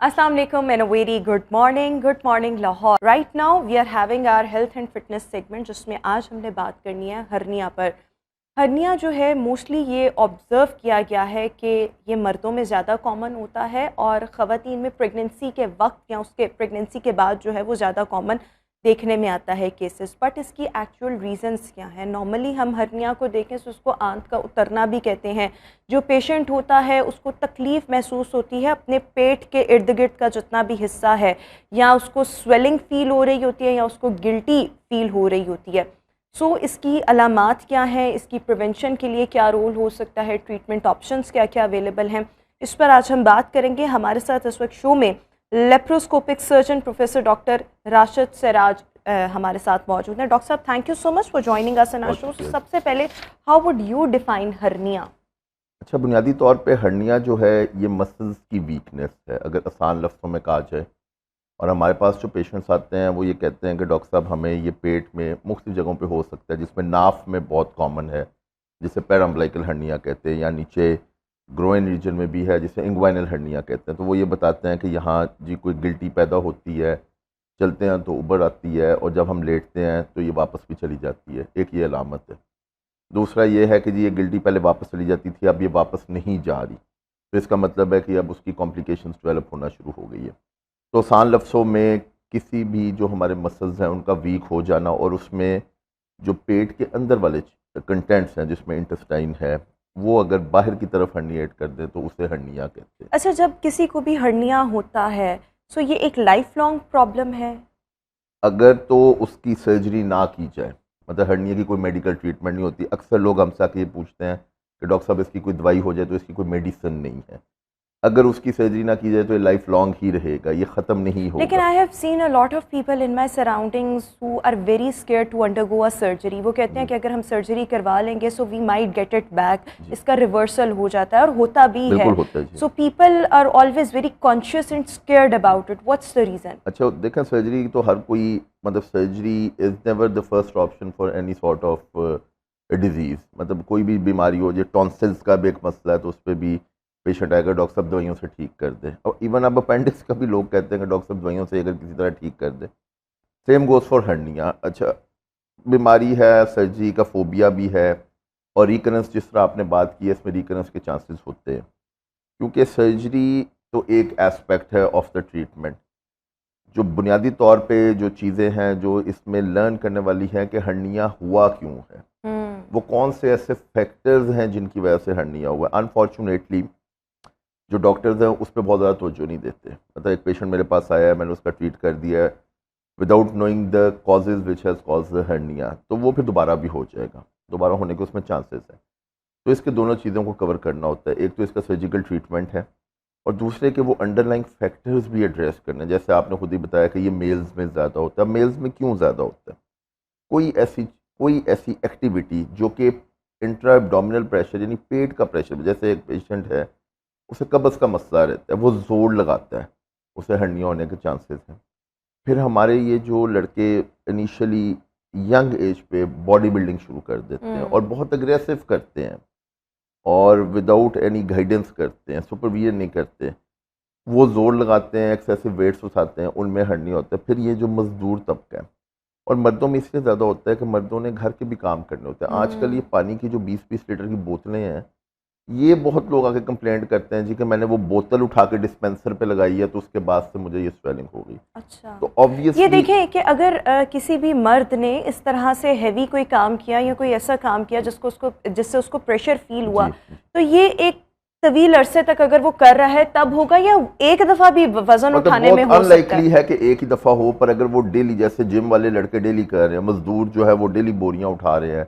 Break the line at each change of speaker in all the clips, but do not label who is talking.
Assalamu alaikum and a very good morning Lahore. Right now we are having our health and fitness segment जिसमें आज हमने बात करनी है हर्निया पर। हर्निया जो है मोस्टली ये ऑब्ज़र्व किया गया है कि ये मर्दों में ज़्यादा कॉमन होता है और ख़वातीन में प्रेगनेंसी के वक्त या उसके प्रेगनेंसी के बाद जो है वो ज़्यादा कॉमन देखने में आता है केसेस। बट इसकी एक्चुअल रीज़न्स क्या हैं? नॉर्मली हम हर्निया को देखें तो उसको आंत का उतरना भी कहते हैं। जो पेशेंट होता है उसको तकलीफ़ महसूस होती है अपने पेट के इर्द गिर्द का जितना भी हिस्सा है, या उसको स्वेलिंग फ़ील हो रही होती है या उसको गिल्टी फ़ील हो रही होती है। सो इसकी अलामात क्या हैं, इसकी प्रिवेंशन के लिए क्या रोल हो सकता है, ट्रीटमेंट ऑप्शंस क्या क्या अवेलेबल हैं, इस पर आज हम बात करेंगे। हमारे साथ इस वक्त शो में laparoscopic surgeon professor doctor Rashid Siraj हमारे साथ मौजूद हैं। डॉक्टर साहब, thank you so much for joining us in our show. सबसे पहले, how would you define hernia?
अच्छा, बुनियादी तौर पे हर्निया जो है ये मसल्स की वीकनेस है, अगर आसान लफ्ज़ों में कहा जाए। और हमारे पास जो पेशेंट्स आते हैं वो ये कहते हैं कि डॉक्टर साहब हमें ये पेट में मुख्तलिफ जगहों पे हो सकता है, जिसमें नाफ में बहुत कॉमन है जिसे पेराम्बलाइकल हर्निया कहते हैं, या नीचे ग्रोइन रीजन में भी है जिसे इंग्वाइनल हर्निया कहते हैं। तो वो ये बताते हैं कि यहाँ जी कोई गिल्टी पैदा होती है, चलते हैं तो उबर आती है और जब हम लेटते हैं तो ये वापस भी चली जाती है। एक ये अलामत है। दूसरा ये है कि जी ये गिल्टी पहले वापस चली जाती थी, अब ये वापस नहीं जा रही, तो इसका मतलब है कि अब उसकी कॉम्प्लिकेशंस डेवलप होना शुरू हो गई है। तो आसान लफ्ज़ों में किसी भी जो हमारे मसल्स हैं उनका वीक हो जाना, और उसमें जो पेट के अंदर वाले कंटेंट्स हैं जिसमें इंटेस्टाइन है वो अगर बाहर की तरफ हर्निएट कर दे तो उसे हर्निया कहते हैं।
अच्छा, जब किसी को भी हर्निया होता है सो ये एक लाइफ लॉन्ग प्रॉब्लम है?
अगर तो उसकी सर्जरी ना की जाए, मतलब हर्निया की कोई मेडिकल ट्रीटमेंट नहीं होती। अक्सर लोग हमसे आके ये पूछते हैं कि डॉक्टर साहब इसकी कोई दवाई हो जाए तो इसकी कोई मेडिसिन नहीं है। अगर उसकी सर्जरी ना की जाए तो ये लाइफ लॉन्ग ही रहेगा, ये ख़त्म नहीं होगा।
लेकिन I have seen a lot of people in my surroundings who are very scared to undergo a surgery. वो कहते हैं कि अगर हम सर्जरी करवा लेंगे so we might get it back, इसका रिवर्सल हो जाता है, और होता भी है।
होता है।
So people are always very conscious and scared about it. What's the reason?
अच्छा देखें, सर्जरी तो हर कोई, मतलब surgery is never the first option for any sort of disease. मतलब कोई भी बीमारी हो, जो टॉन्सिल्स का भी एक मसला है तो उस पर भी पेशेंट आएगा डॉक्टर साहब दवाइयों से ठीक कर दे। और इवन अब अपेंडिक्स का भी लोग कहते हैं कि डॉक्टर साहब दवाइयों से अगर किसी तरह ठीक कर दे। Same goes for hernia. अच्छा, बीमारी है, सर्जरी का फोबिया भी है, और रिकरेंस जिस तरह आपने बात की है इसमें रिकरेंस के चांसेस होते हैं, क्योंकि सर्जरी तो एक एस्पेक्ट है ऑफ द ट्रीटमेंट। जो बुनियादी तौर पे जो चीज़ें हैं जो इसमें लर्न करने वाली हैं कि हर्निया हुआ क्यों है, वो कौन से ऐसे फैक्टर्स हैं जिनकी वजह से हर्निया हुआ। अनफॉर्चुनेटली जो डॉक्टर्स हैं उस पर बहुत ज़्यादा तवज्जो नहीं देते। मतलब एक पेशेंट मेरे पास आया है, मैंने उसका ट्रीट कर दिया है without knowing the causes which has cause the hernia, तो वो फिर दोबारा भी हो जाएगा, दोबारा होने के उसमें चांसेस हैं। तो इसके दोनों चीज़ों को कवर करना होता है। एक तो इसका सर्जिकल ट्रीटमेंट है, और दूसरे के वो अंडरलाइंग फैक्टर्स भी एड्रेस करने। जैसे आपने खुद ही बताया कि ये मेल्स में ज़्यादा होता है। मेल्स में क्यों ज़्यादा होता है? कोई ऐसी एक्टिविटी जो कि इंट्रा एब्डोमिनल प्रेशर यानी पेट का प्रेशर, जैसे एक पेशेंट है उसे कब्ज़ का मसला रहता है, वो जोर लगाता है, उसे हर्निया होने के चांसेस हैं। फिर हमारे ये जो लड़के इनिशियली यंग एज पे बॉडी बिल्डिंग शुरू कर देते हैं और बहुत अग्रेसिव करते हैं और विदाउट एनी गाइडेंस करते हैं, सुपरविजन नहीं करते, वो जोर लगाते हैं, एक्सेसिव वेट्स उठाते हैं, उनमें हर्निया होता है। फिर ये जो मजदूर तबका है, और मर्दों में इसलिए ज़्यादा होता है कि मर्दों ने घर के भी काम करने होते हैं। आजकल ये पानी की जो 20-20 लीटर की बोतलें हैं, ये बहुत लोग आके कंप्लेंट करते हैं जी कि मैंने वो बोतल उठा के डिस्पेंसर पे लगाई है तो उसके बाद से मुझे ये स्वेलिंग हो गई।
अच्छा,
तो ऑब्वियसली
ये देखें कि अगर किसी भी मर्द ने इस तरह से हैवी कोई काम किया या कोई ऐसा काम किया जिससे उसको प्रेशर फील हुआ, तो ये एक तवील अरसे तक अगर वो कर रहा है तब होगा, या एक दफ़ा भी वजन उठाने में हो सकता है?
अनलाइकली है कि एक ही दफ़ा हो, पर अगर वो डेली, जैसे जिम वाले लड़के डेली कर रहे हैं, मजदूर जो है वो डेली बोरियां उठा रहे हैं,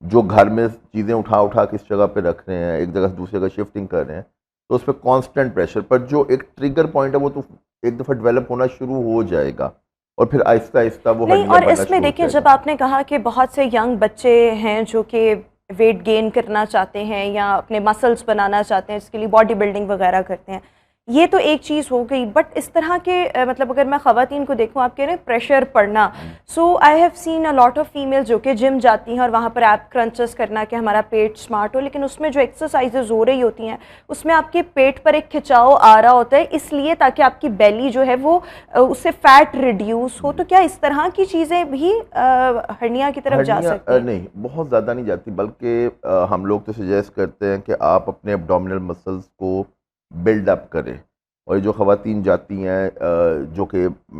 जो घर में चीज़ें उठा उठा के इस जगह पे रख रहे हैं, एक जगह से दूसरी जगह शिफ्टिंग कर रहे हैं, तो उस पर कॉन्स्टेंट प्रेशर पर जो एक ट्रिगर पॉइंट है वो तो एक दफ़ा डेवलप होना शुरू हो जाएगा, और फिर आहिस्ता आहिस्ता वो
नहीं। और इसमें देखिए, जब आपने कहा कि बहुत से यंग बच्चे हैं जो कि वेट गेन करना चाहते हैं या अपने मसल्स बनाना चाहते हैं, इसके लिए बॉडी बिल्डिंग वगैरह करते हैं, ये तो एक चीज़ हो गई, बट इस तरह के मतलब अगर मैं ख़वातीन को देखूं, आप कह रहे हैं प्रेशर पड़ना, so I have seen a lot of female जो कि जिम जाती हैं और वहाँ पर ऐप क्रंचेस करना कि हमारा पेट स्मार्ट हो, लेकिन उसमें जो एक्सरसाइजेज हो रही होती हैं उसमें आपके पेट पर एक खिंचाव आ रहा होता है, इसलिए ताकि आपकी बेली जो है वो उससे फैट रिड्यूस हो। तो क्या इस तरह की चीज़ें भी हर्निया की तरफ जा
हड्डियाँ
सकती हैं?
नहीं, बहुत ज़्यादा नहीं जाती, बल्कि हम लोग तो सजेस्ट करते हैं कि आप अपने एब्डोमिनल मसल्स को बिल्ड अप करें। और जो ख़वातीन जाती हैं जो कि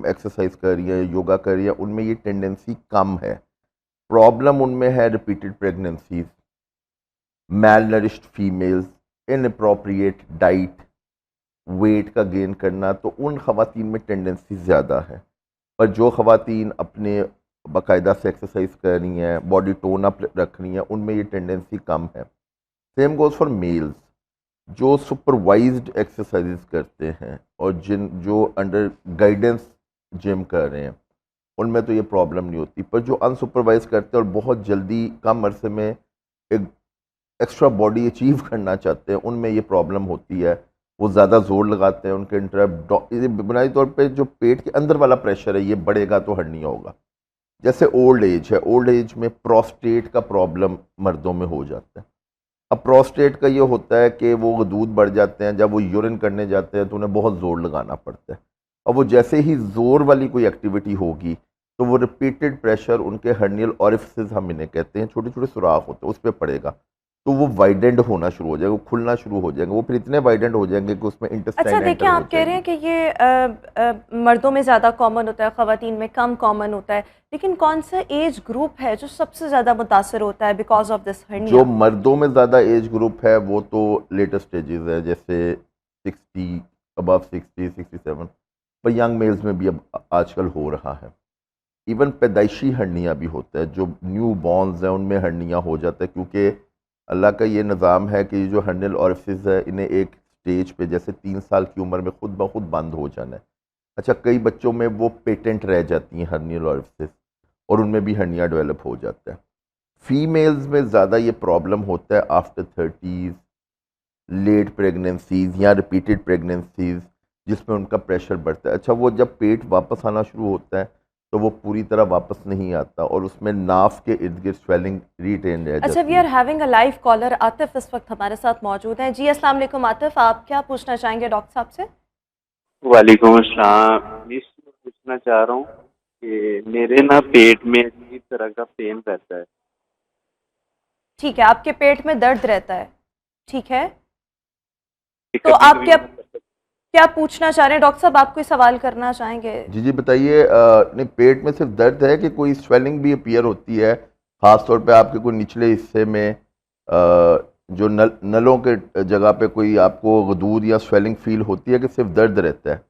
एक्सरसाइज कर रही हैं, योगा कर रही हैं, उनमें ये टेंडेंसी कम है। प्रॉब्लम उनमें है repeated pregnancies, malnourished females, inappropriate diet, weight का गेन करना, तो उन ख़वातीन में टेंडेंसी ज़्यादा है। पर जो ख़वातीन अपने बाकायदा से एक्सरसाइज कर रही हैं, बॉडी टोन अप रख रही हैं, उनमें ये टेंडेंसी कम है। सेम गोज़ फॉर मेल्स, जो सुपरवाइज्ड एक्सरसाइजेज करते हैं और जो अंडर गाइडेंस जिम कर रहे हैं, उनमें तो ये प्रॉब्लम नहीं होती। पर जो अनसुपरवाइज करते हैं और बहुत जल्दी कम अरसे में एक एक्स्ट्रा बॉडी अचीव करना चाहते हैं, उनमें ये प्रॉब्लम होती है। वो ज़्यादा जोर लगाते हैं, उनके ये बुनियादी तौर पे जो पेट के अंदर वाला प्रेशर है ये बढ़ेगा तो हर्निया होगा। जैसे ओल्ड एज है, ओल्ड एज में प्रोस्टेट का प्रॉब्लम मर्दों में हो जाता है। अब प्रोस्टेट का ये होता है कि वो दूध बढ़ जाते हैं, जब वो यूरिन करने जाते हैं तो उन्हें बहुत ज़ोर लगाना पड़ता है। और वो जैसे ही ज़ोर वाली कोई एक्टिविटी होगी तो वो रिपीटेड प्रेशर उनके हर्नियल ऑरिफिसेस, हम इन्हें कहते हैं, छोटे छोटे सुराख होते हैं, उस पर पड़ेगा, तो वो वाइडेंड होना शुरू हो जाएगा, वो खुलना शुरू हो जाएंगे, वो फिर इतने वाइडेंड हो जाएंगे कि उसमें
अच्छा
इंटेस्टाइन
देखिए,
एंटर हो
आप कह रहे हैं
जाएंगे।
कि ये मर्दों में ज़्यादा कॉमन होता है, ख़वातीन में कम कॉमन होता है, लेकिन कौन सा एज ग्रुप है जो सबसे ज़्यादा मुतासर होता है बिकॉज ऑफ दिस
जो
हर्निया?
मर्दों में ज़्यादा एज ग्रुप है वो तो लेटर स्टेजेस है, जैसे 60, अबव 60, 67। पर यंग मेल्स में भी अब आजकल हो रहा है। इवन पैदाइशी हर्निया भी होता है, जो न्यू बॉर्न्स हैं उनमें हर्निया हो जाता है, क्योंकि अल्लाह का ये निज़ाम है कि जो हर्नियल ऑरिफिस है इन्हें एक स्टेज पे जैसे 3 साल की उम्र में खुद ब खुद बंद हो जाना है। अच्छा, कई बच्चों में वो पेटेंट रह जाती हैं हर्नियल ऑरिफिस, और उनमें भी हर्निया डेवलप हो जाता है। फीमेल्स में ज़्यादा ये प्रॉब्लम होता है आफ्टर 30s, लेट प्रेगनेंसीज या रिपीटेड प्रेगनेंसीज, जिसमें उनका प्रेशर बढ़ता है। अच्छा, वो जब पेट वापस आना शुरू होता है तो वो पूरी तरह वापस नहीं आता और उसमें नाफ के इर्द गिर्द स्वेलिंग रिटेन रह
अच्छा,
जाती
वी
है।
Are having a live caller. Atif इस वक्त हमारे साथ मौजूद हैं। जी अस्सलाम वालेकुम आतिफ, आप क्या पूछना चाहेंगे डॉक्टर साहब से?
वालेकुम अस्सलाम। मैं पूछना चाह रहा हूँ कि मेरे ना पेट में अजीब तरह का पेन रहता है।
ठीक है, आपके पेट में दर्द रहता है, ठीक है।
कि
तो
कभी
आप
कभी
क्या क्या पूछना चाह रहे हैं डॉक्टर साहब? आप कोई सवाल करना चाहेंगे?
जी जी बताइए। नहीं, पेट में सिर्फ दर्द है कि कोई स्वेलिंग भी अपीयर होती है, ख़ास तौर पे आपके कोई निचले हिस्से में जो नलों के जगह पे कोई आपको गदूद या स्वेलिंग फील होती है, कि सिर्फ दर्द रहता है?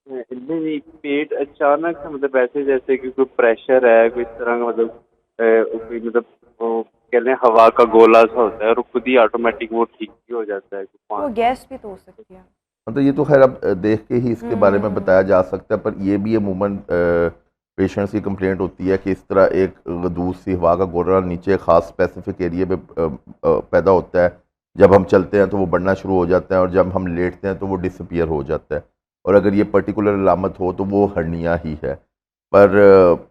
नहीं, पेट अचानक से मतलब ऐसे जैसे कि कोई प्रेशर है, कोई इस तरह का मतलब कोई मतलब वो कहते हैं हवा का गोला सा होता है और खुद ही ऑटोमेटिक वो ठीक भी हो जाता है
वो
5
गैस भी तो हो सकती है।
मतलब ये तो खैर अब देख के ही इसके बारे में बताया
हम्म।
जा सकता है, पर ये भी अमूमन पेशेंट्स की कंप्लेंट होती है कि इस तरह एक गदूद सी हवा का गोला नीचे ख़ास स्पेसिफिक एरिया पे पैदा होता है। जब हम चलते हैं तो वो बढ़ना शुरू हो जाता है, और जब हम लेटते हैं तो वो डिसअपीयर हो जाता है। और अगर ये पर्टिकुलर अलामत हो तो वो हर्निया ही है। पर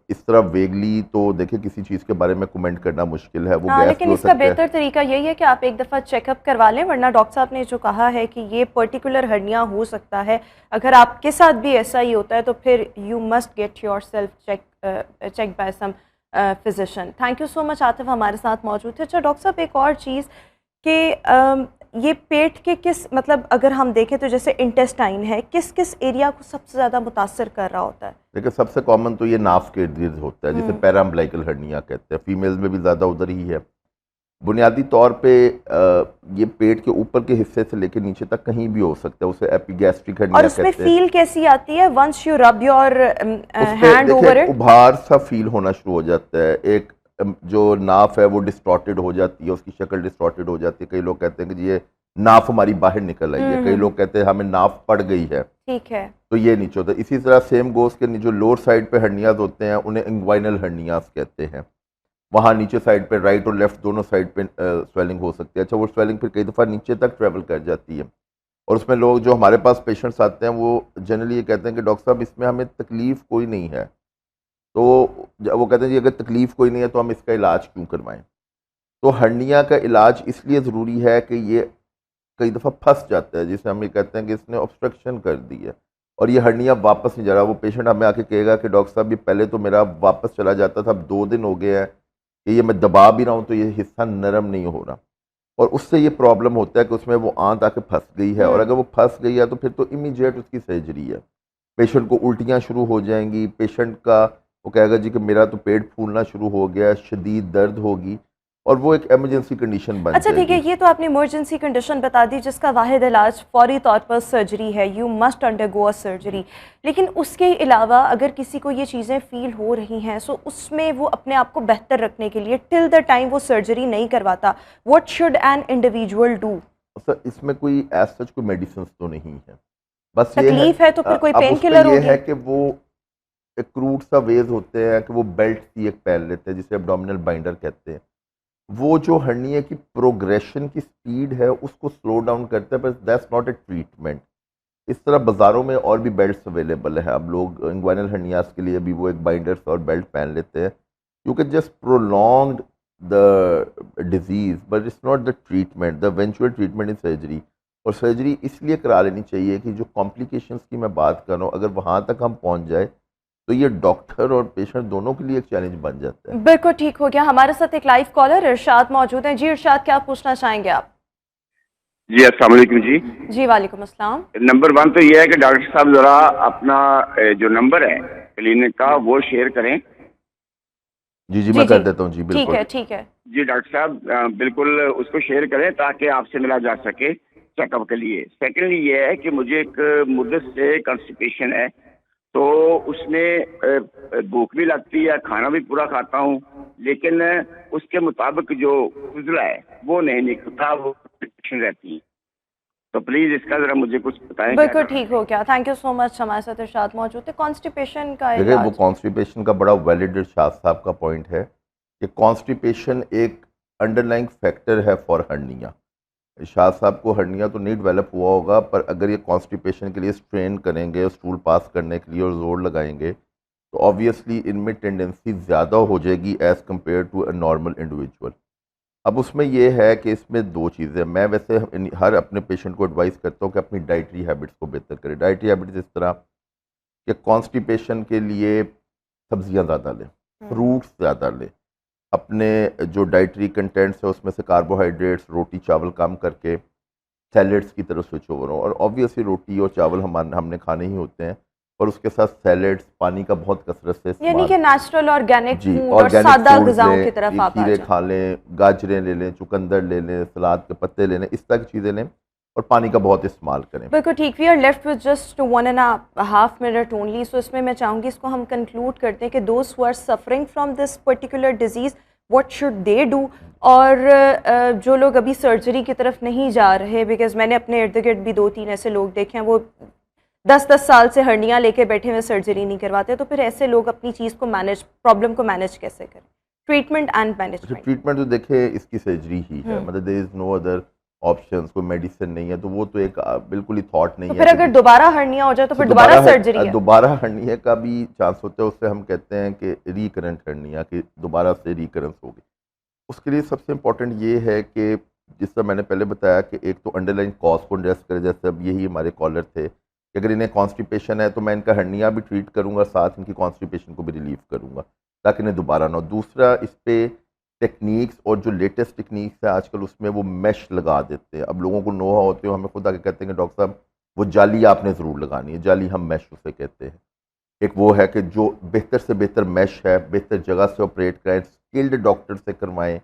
इस तरह वेगली तो देखिए किसी चीज़ के बारे में कमेंट करना मुश्किल है, वो
हाँ,
गैस भी
लेकिन
हो
इसका
सकता है।
बेहतर तरीका यही है कि आप एक दफ़ा चेकअप करवा लें, वरना डॉक्टर साहब ने जो कहा है कि ये पर्टिकुलर हर्निया हो सकता है, अगर आपके साथ भी ऐसा ही होता है तो फिर you must get yourself check by some physician. Thank you so much Atif हमारे साथ मौजूद थे। अच्छा डॉक्टर साहब, एक और चीज़ कि ये पेट के किस मतलब अगर हम देखें तो जैसे इंटेस्टाइन है, किस किस एरिया को सबसे ज़्यादा मुतासर कर रहा होता है?
देखिए, सबसे कॉमन तो ये नाफ के इर्द गिर्द होता है, जिसे पैराम्बलाइकल हर्निया कहते हैं। फीमेल्स में भी ज़्यादा उधर ही है। बुनियादी तौर पे ये पेट के ऊपर के हिस्से से लेकर नीचे तक कहीं भी हो सकता है, उसे एपिगैस्ट्रिक
और
हर्निया
उसमें
कहते हैं।
फील कैसी आती है वंस यू रब योर
उस पे
हैंड
देखिए
ओवर
एक
इट?
उभार सा फील होना शुरू हो जाता है। एक जो नाफ है वो डिस्टॉर्टेड हो जाती है, उसकी शक्ल डिस्टॉर्टेड हो जाती है। कई लोग कहते हैं कि ये नाफ हमारी बाहर निकल आई है, कई लोग कहते हैं हमें नाफ पड़ गई है।
ठीक है।
तो ये नीचे होता है। इसी तरह सेम गोस के जो लोअर साइड पे हर्नियाज होते हैं उन्हें इंग्वाइनल हर्नियाज कहते हैं। वहाँ नीचे साइड पे राइट और लेफ्ट दोनों साइड पे स्वेलिंग हो सकती है। अच्छा, वो स्वेलिंग फिर कई दफ़ा नीचे तक ट्रेवल कर जाती है। और उसमें लोग जो हमारे पास पेशेंट्स आते हैं वो जनरली ये कहते हैं कि डॉक्टर साहब इसमें हमें तकलीफ़ कोई नहीं है, तो वो कहते हैं जी अगर तकलीफ़ कोई नहीं है तो हम इसका इलाज क्यों करवाएं। तो हर्निया का इलाज इसलिए ज़रूरी है कि ये कई दफ़ा फंस जाता है, जिसे हम ये कहते हैं कि इसने ऑब्स्ट्रक्शन कर दी है और ये हर्निया वापस नहीं जा रहा। वो पेशेंट हमें आके कहेगा कि डॉक्टर साहब ये पहले तो मेरा वापस चला जाता था, अब 2 दिन हो गए हैं कि ये मैं दबा भी रहा हूँ तो ये हिस्सा नरम नहीं हो रहा, और उससे ये प्रॉब्लम होता है कि उसमें वो आंत आके फंस गई है, और अगर वो फंस गई है तो फिर तो इमीडिएट उसकी सर्जरी है। पेशेंट को उल्टियाँ शुरू हो जाएंगी, पेशेंट का वो कहेगा जी कि मेरा तो पेट फूलना शुरू हो गया, शदीद दर्द होगी, और वो एक इमरजेंसी कंडीशन बन
अच्छा ठीक है,
जाएगी।
ये तो आपने इमरजेंसी कंडीशन बता दी जिसका वाहिद इलाज फौरी तौर पर सर्जरी है, you must undergo a surgery. लेकिन उसके अलावा अगर किसी को ये चीज़ें फील हो रही हैं सो उसमें वो अपने आप को बेहतर रखने के लिए टिल द टाइम वो सर्जरी नहीं करवाता, what should an individual do?
Sir इसमें कोई एज सच कोई मेडिसिन तो नहीं है, बस ये
तकलीफ है तो फिर कोई
अब
पेन
उसमें
किलर
ये
होगी?
है कि वो एक क्रूड सा वेज होते हैं कि वो बेल्ट सी एक पहन लेते हैं जिसे एब्डोमिनल बाइंडर कहते हैं। वो जो हर्निया की प्रोग्रेशन की स्पीड है उसको स्लो डाउन करता है, पर दैट्स नॉट ए ट्रीटमेंट। इस तरह बाज़ारों में और भी बेल्ट्स अवेलेबल है, अब लोग इंग्वाइनल हर्नियास के लिए भी वो एक बाइंडर्स और बेल्ट पहन लेते हैं। You can just prolong the disease but it's not the treatment, the eventual treatment in surgery. और सर्जरी इसलिए करा लेनी चाहिए कि जो कॉम्प्लिकेशंस की मैं बात कर रहा हूँ अगर वहाँ तक हम पहुँच जाए तो ये डॉक्टर और पेशेंट दोनों के लिए एक चैलेंज बन जाता है।
बिल्कुल ठीक हो गया। हमारे साथ एक लाइव कॉलर इरशाद मौजूद है। जी इरशाद, क्या पूछना चाहेंगे आप?
जी अस्सलाम वालेकुम जी।
जी वालेकुम अस्सलाम।
नंबर 1 तो ये है कि डॉक्टर साहब ज़रा अपना जो नंबर है क्लिनिक का वो शेयर करें।
जी
जी
मैं
जी
कर देता हूँ जी, बिल्कुल।
ठीक है।
जी डॉक्टर साहब बिल्कुल उसको शेयर करें ताकि आपसे मिला जा सके चेकअप के लिए। सेकेंडली ये है कि मुझे एक मुद्दत से कॉन्स्टिपेशन है, तो उसमें भूख भी लगती है, खाना भी पूरा खाता हूँ, लेकिन उसके मुताबिक जो उजला है वो नहीं निकलता, वो कॉन्स्टिपेशन रहती है। तो प्लीज़ इसका ज़रा मुझे कुछ बताएं।
बिल्कुल ठीक हो गया। Thank you so much. हमारे साथ इरशाद मौजूद है। कॉन्स्टिपेशन का
देखिए वो
इलाज?
कॉन्स्टिपेशन का बड़ा वैलिड इरशाद साहब का पॉइंट है कि कॉन्स्टिपेशन एक अंडरलाइंग फैक्टर है फॉर हर्निया। इरशाद साहब को हर्निया तो नहीं डेवलप हुआ होगा, पर अगर ये कॉन्स्टिपेशन के लिए स्ट्रेन करेंगे, स्टूल पास करने के लिए और जोर लगाएंगे तो ऑब्वियसली इनमें टेंडेंसी ज़्यादा हो जाएगी as compare to a normal individual. अब उसमें यह है कि इसमें 2 चीज़ें, मैं वैसे हर अपने पेशेंट को एडवाइस करता हूँ कि अपनी डाइटरी हैबिट्स को बेहतर करें। डाइटरी हैबिट्स इस तरह कि कॉन्स्टिपेशन के लिए सब्जियां ज़्यादा लें, फ्रूट्स ज़्यादा लें, अपने जो डाइटरी कंटेंट्स है उसमें से कार्बोहाइड्रेट्स, रोटी चावल कम करके सैलड्स की तरफ स्विच ओवर हो। और ऑब्वियसली रोटी और चावल हमने खाने ही होते हैं, पर उसके साथ सैलड्स, पानी का बहुत कसरत से
यानी
इस्तेमाल।
कि नेचुरल ऑर्गेनिक
जी,
फूड और
ऑर्गेनिक
सादा
फूड
ग़िज़ाओं
लें,
की तरफ आप आ
खीरे
जाएं।
खा लें, गाजरें ले लें, चुकंदर ले लें, सलाद के पत्ते ले लें, इस तरह की चीज़ें लें और पानी का बहुत इस्तेमाल करें।
बिल्कुल ठीक। We are left with just 1.5 minute only, so इसमें मैं चाहूँगी इसको हम कंक्लूड करते हैं कि those who are suffering from this particular disease what should they do, और जो लोग अभी सर्जरी की तरफ नहीं जा रहे, बिकॉज मैंने अपने इर्द गिर्द भी 2-3 ऐसे लोग देखे हैं वो 10-10 साल से हर्निया लेके बैठे हुए सर्जरी नहीं करवाते, तो फिर ऐसे लोग अपनी चीज़ को मैनेज, प्रॉब्लम को मैनेज कैसे करें? Treatment and management.
ट्रीटमेंट तो देखे इसकी सर्जरी ही है, मतलब there is no other options, कोई मेडिसिन नहीं है, तो वो तो एक बिल्कुल ही थॉट नहीं
तो
है।
फिर अगर दोबारा हर्निया हो जाए तो फिर दोबारा सर्जरी है?
दोबारा हर्निया का भी चांस होता है, उससे हम कहते हैं कि रिकरेंट हर्निया, कि दोबारा से रिकरेंस होगी। उसके लिए सबसे इम्पोर्टेंट ये है कि जिस तरह मैंने पहले बताया कि एक तो अंडरलाइन कॉज को एड्रेस करें, जैसे अब यही हमारे कॉलर थे कि अगर इन्हें कॉन्स्टिपेशन है तो मैं इनका हर्निया भी ट्रीट करूँगा, साथ इनकी कॉन्स्टिपेशन को भी रिलीव करूँगा ताकि इन्हें दोबारा ना हो। दूसरा, इस पर टेक्निक्स और जो लेटेस्ट टेक्निक्स है आजकल उसमें वो मैश लगा देते हैं। अब लोगों को नोहा होते हो, हमें खुद आके कहते हैं कि डॉक्टर साहब वो जाली आपने ज़रूर लगानी है, जाली हम मैश उसे कहते हैं। एक वो है कि जो बेहतर से बेहतर मैश है, बेहतर जगह से ऑपरेट कराएं, स्किल्ड डॉक्टर से करवाएं,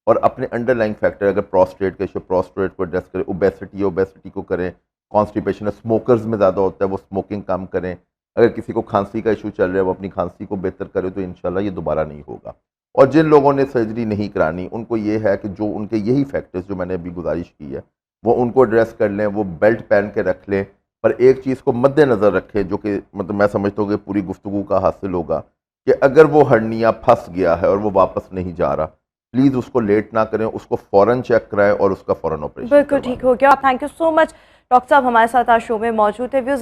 और अपने अंडरलाइंग फैक्टर, अगर प्रोस्टेट का इशू, प्रोस्टेट को एड्रेस करें, ओबेसिटी को करें, कॉन्स्टिपेशन है स्मोकर्स में ज़्यादा होता है वो स्मोकिंग कम करें, अगर किसी को खांसी का इशू चल रहा है वो अपनी खांसी को बेहतर करे, तो इंशाल्लाह ये दोबारा नहीं होगा। और जिन लोगों ने सर्जरी नहीं करानी उनको ये है कि जो उनके यही फैक्टर्स जो मैंने अभी गुजारिश की है वो उनको एड्रेस कर लें, वो बेल्ट पहन के रख लें, पर एक चीज़ को मद्देनज़र रखें जो कि मतलब मैं समझता हूँ कि पूरी गुफ्तगू का हासिल होगा कि अगर वो हर्निया फंस गया है और वो वापस नहीं जा रहा, प्लीज़ उसको लेट ना करें, उसको फ़ौरन चेक कराएं और उसका फ़ौरन ऑपरेशन।
बिल्कुल ठीक हो गया। Thank you so much doctor साहब हमारे साथ आज शो में मौजूद है। व्यूज